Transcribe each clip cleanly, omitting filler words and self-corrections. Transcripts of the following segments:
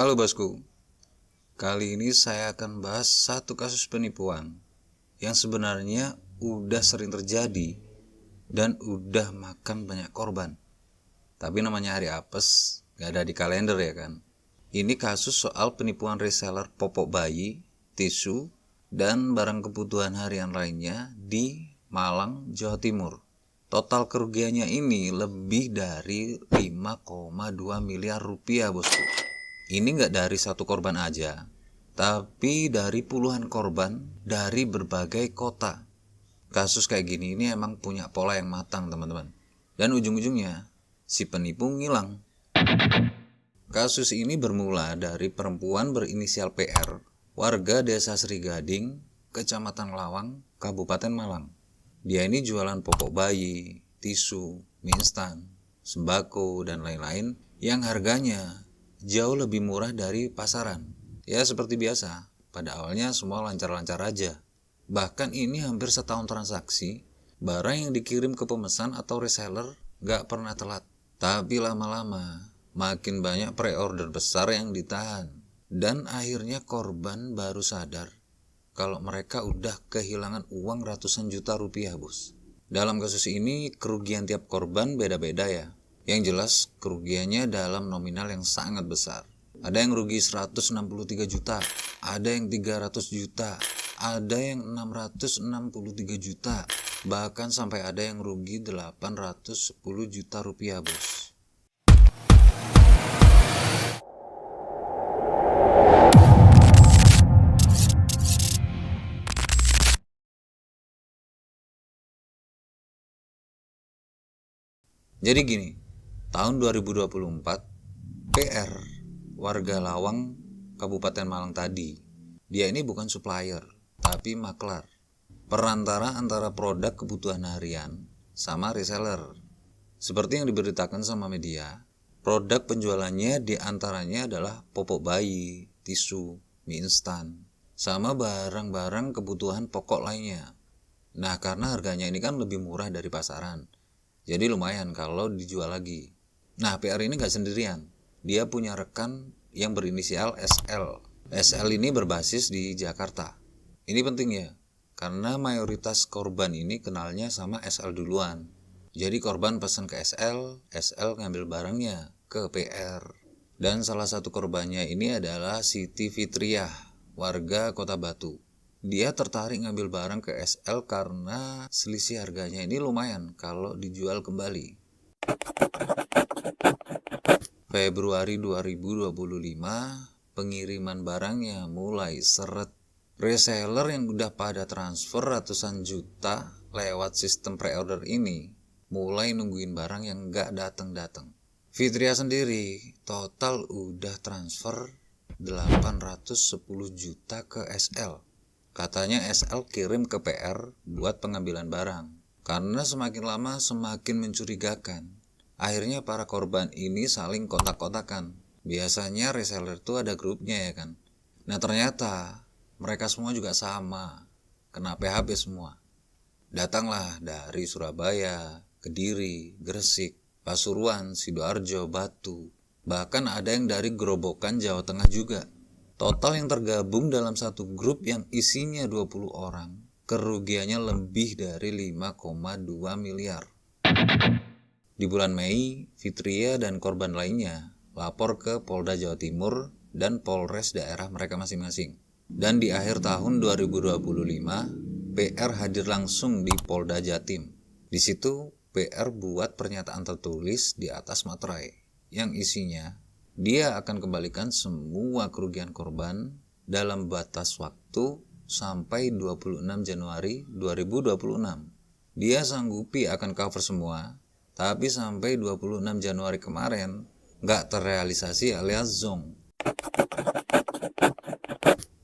Halo bosku, kali ini saya akan bahas satu kasus penipuan yang sebenarnya udah sering terjadi dan udah makan banyak korban. Tapi namanya hari apes, gak ada di kalender ya kan. Ini kasus soal penipuan reseller popok bayi, tisu, dan barang kebutuhan harian lainnya di Malang, Jawa Timur. Total kerugiannya ini lebih dari 5,2 miliar rupiah bosku. Ini nggak dari satu korban aja, tapi dari puluhan korban dari berbagai kota. Kasus kayak gini ini emang punya pola yang matang teman-teman. Dan ujung-ujungnya si penipu ngilang. Kasus ini bermula dari perempuan berinisial PR, warga desa Serigading, Kecamatan Lawang, Kabupaten Malang. Dia ini jualan popok bayi, tisu, mie instan, sembako, dan lain-lain yang harganya jauh lebih murah dari pasaran. Ya seperti biasa, pada awalnya semua lancar-lancar aja. Bahkan ini hampir setahun transaksi, barang yang dikirim ke pemesan atau reseller gak pernah telat. Tapi lama-lama, makin banyak pre-order besar yang ditahan. Dan akhirnya korban baru sadar kalau mereka udah kehilangan uang ratusan juta rupiah bos. Dalam kasus ini kerugian tiap korban beda-beda ya. Yang jelas kerugiannya dalam nominal yang sangat besar. Ada yang rugi 163 juta, ada yang 300 juta, ada yang 663 juta, bahkan sampai ada yang rugi 810 juta rupiah bos. Jadi gini, tahun 2024, PR, warga Lawang, Kabupaten Malang tadi, dia ini bukan supplier, tapi maklar. Perantara antara produk kebutuhan harian sama reseller. Seperti yang diberitakan sama media, produk penjualannya diantaranya adalah popok bayi, tisu, mie instan, sama barang-barang kebutuhan pokok lainnya. Nah karena harganya ini kan lebih murah dari pasaran, jadi lumayan kalau dijual lagi. Nah PR ini gak sendirian, dia punya rekan yang berinisial SL. SL ini berbasis di Jakarta. Ini penting ya, karena mayoritas korban ini kenalnya sama SL duluan. Jadi korban pesan ke SL, SL ngambil barangnya ke PR. Dan salah satu korbannya ini adalah Siti Fitriah, warga Kota Batu. Dia tertarik ngambil barang ke SL karena selisih harganya ini lumayan kalau dijual kembali. Februari 2025, pengiriman barangnya mulai seret. Reseller yang udah pada transfer ratusan juta lewat sistem pre-order ini mulai nungguin barang yang gak datang-datang. Fitria sendiri total udah transfer 810 juta ke SL. Katanya SL kirim ke PR buat pengambilan barang. Karena semakin lama semakin mencurigakan. Akhirnya para korban ini saling kontak-kontakan. Biasanya reseller tuh ada grupnya ya kan. Nah ternyata mereka semua juga sama, kena PHP semua. Datanglah dari Surabaya, Kediri, Gresik, Pasuruan, Sidoarjo, Batu. Bahkan ada yang dari Gerobokan, Jawa Tengah juga. Total yang tergabung dalam satu grup yang isinya 20 orang, kerugiannya lebih dari 5,2 miliar. Di bulan Mei, Fitria dan korban lainnya lapor ke Polda Jawa Timur dan Polres daerah mereka masing-masing. Dan di akhir tahun 2025, PR hadir langsung di Polda Jatim. Di situ PR buat pernyataan tertulis di atas materai yang isinya dia akan kembalikan semua kerugian korban dalam batas waktu sampai 26 Januari 2026. Dia sanggupi akan cover semua, tapi sampai 26 Januari kemarin nggak terrealisasi alias zonk.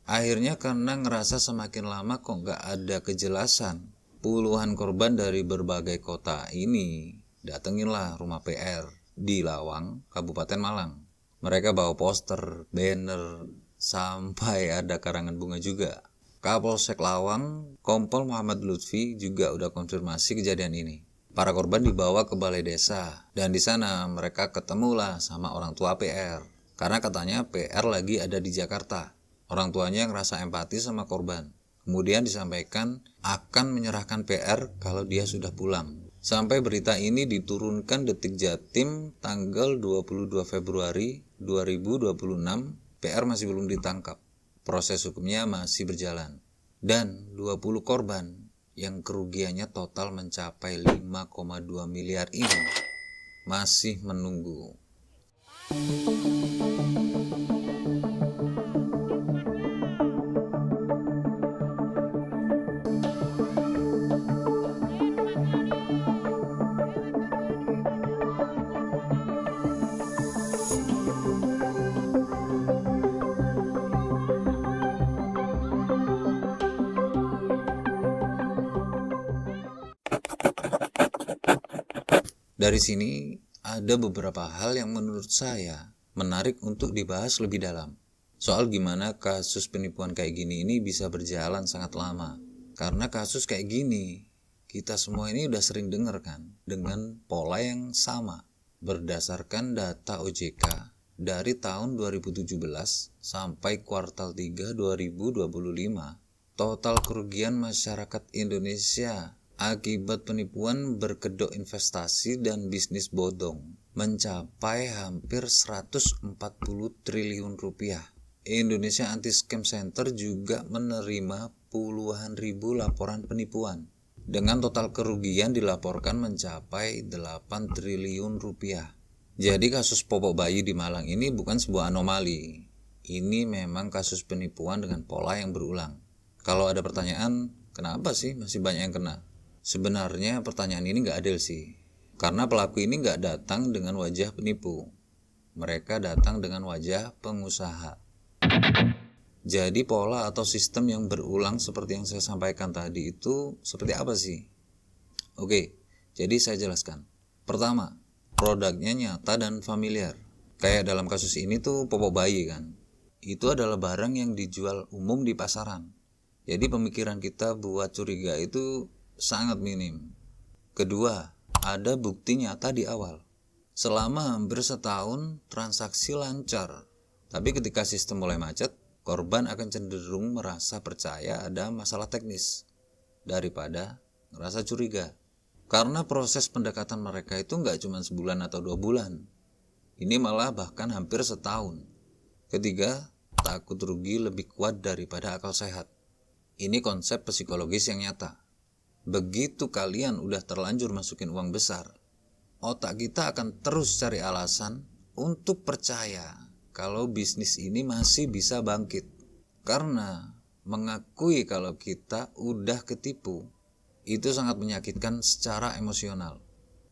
Akhirnya karena ngerasa semakin lama kok nggak ada kejelasan, puluhan korban dari berbagai kota ini datenginlah rumah PR di Lawang, Kabupaten Malang. Mereka bawa poster, banner, sampai ada karangan bunga juga. Kapolsek Lawang, Kompol Muhammad Lutfi juga udah konfirmasi kejadian ini. Para korban dibawa ke balai desa dan di sana mereka ketemulah sama orang tua PR. Karena katanya PR lagi ada di Jakarta. Orang tuanya ngerasa empati sama korban. Kemudian disampaikan akan menyerahkan PR kalau dia sudah pulang. Sampai berita ini diturunkan Detik Jatim tanggal 22 Februari 2026, PR masih belum ditangkap. Proses hukumnya masih berjalan. Dan 20 korban yang kerugiannya total mencapai 5,2 miliar ini masih menunggu. Dari sini ada beberapa hal yang menurut saya menarik untuk dibahas lebih dalam. Soal gimana kasus penipuan kayak gini ini bisa berjalan sangat lama. Karena kasus kayak gini, kita semua ini udah sering dengar kan, dengan pola yang sama. Berdasarkan data OJK dari tahun 2017 sampai kuartal 3 2025, total kerugian masyarakat Indonesia akibat penipuan berkedok investasi dan bisnis bodong mencapai hampir 140 triliun rupiah. Indonesia Anti-Scam Center juga menerima puluhan ribu laporan penipuan dengan total kerugian dilaporkan mencapai 8 triliun rupiah. Jadi kasus popok bayi di Malang ini bukan sebuah anomali. Ini memang kasus penipuan dengan pola yang berulang. Kalau ada pertanyaan, kenapa sih masih banyak yang kena? Sebenarnya pertanyaan ini nggak adil sih, karena pelaku ini nggak datang dengan wajah penipu. Mereka datang dengan wajah pengusaha. Jadi pola atau sistem yang berulang seperti yang saya sampaikan tadi itu seperti apa sih? Oke, jadi saya jelaskan. Pertama, produknya nyata dan familiar. Kayak dalam kasus ini tuh popok bayi kan. Itu adalah barang yang dijual umum di pasaran. Jadi pemikiran kita buat curiga itu sangat minim. Kedua, ada bukti nyata di awal. Selama hampir setahun transaksi lancar. Tapi ketika sistem mulai macet, korban akan cenderung merasa percaya ada masalah teknis daripada merasa curiga. Karena proses pendekatan mereka itu nggak cuma sebulan atau 2 bulan. Ini malah bahkan hampir setahun. Ketiga, takut rugi lebih kuat daripada akal sehat. Ini konsep psikologis yang nyata. Begitu kalian udah terlanjur masukin uang besar, otak kita akan terus cari alasan untuk percaya kalau bisnis ini masih bisa bangkit. Karena mengakui kalau kita udah ketipu, itu sangat menyakitkan secara emosional.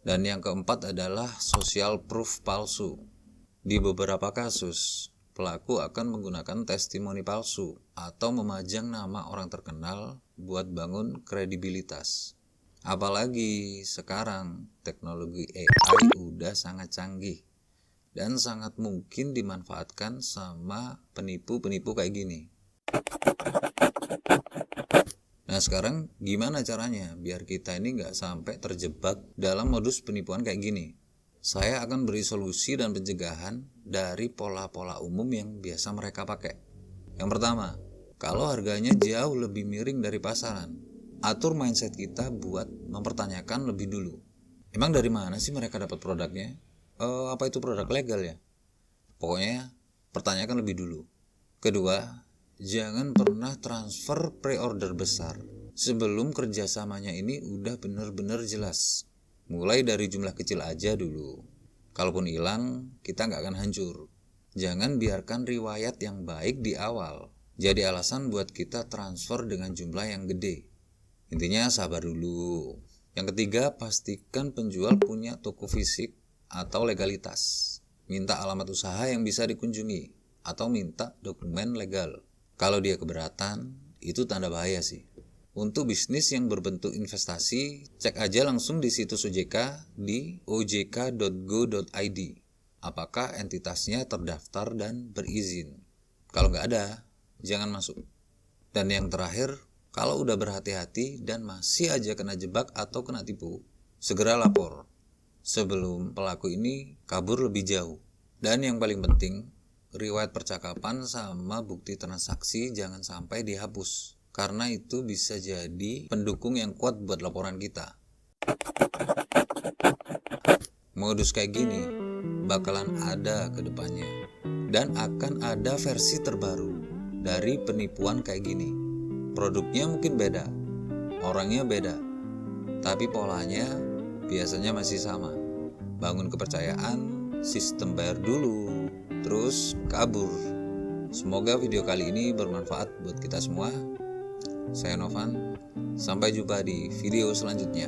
Dan yang keempat adalah social proof palsu. Di beberapa kasus, pelaku akan menggunakan testimoni palsu atau memajang nama orang terkenal buat bangun kredibilitas. Apalagi sekarang teknologi AI udah sangat canggih dan sangat mungkin dimanfaatkan sama penipu-penipu kayak gini. Nah sekarang gimana caranya biar kita ini nggak sampai terjebak dalam modus penipuan kayak gini? Saya akan beri solusi dan pencegahan dari pola-pola umum yang biasa mereka pakai. Yang pertama, kalau harganya jauh lebih miring dari pasaran, atur mindset kita buat mempertanyakan lebih dulu. Emang dari mana sih mereka dapat produknya? Apa itu produk legal ya? Pokoknya pertanyakan lebih dulu. Kedua, jangan pernah transfer pre-order besar sebelum kerjasamanya ini udah bener-bener jelas. Mulai dari jumlah kecil aja dulu. Kalaupun hilang, kita nggak akan hancur. Jangan biarkan riwayat yang baik di awal jadi alasan buat kita transfer dengan jumlah yang gede. Intinya sabar dulu. Yang ketiga, pastikan penjual punya toko fisik atau legalitas. Minta alamat usaha yang bisa dikunjungi atau minta dokumen legal. Kalau dia keberatan, itu tanda bahaya sih. Untuk bisnis yang berbentuk investasi, cek aja langsung di situs OJK di ojk.go.id. Apakah entitasnya terdaftar dan berizin? Kalau nggak ada, jangan masuk. Dan yang terakhir, kalau udah berhati-hati dan masih aja kena jebak atau kena tipu, segera lapor sebelum pelaku ini kabur lebih jauh. Dan yang paling penting, riwayat percakapan sama bukti transaksi jangan sampai dihapus, karena itu bisa jadi pendukung yang kuat buat laporan kita. Modus kayak gini bakalan ada ke depannya, dan akan ada versi terbaru dari penipuan kayak gini. Produknya mungkin beda, orangnya beda, tapi polanya biasanya masih sama. Bangun kepercayaan, sistem bayar dulu, terus kabur. Semoga video kali ini bermanfaat buat kita semua. Saya Novan, sampai jumpa di video selanjutnya.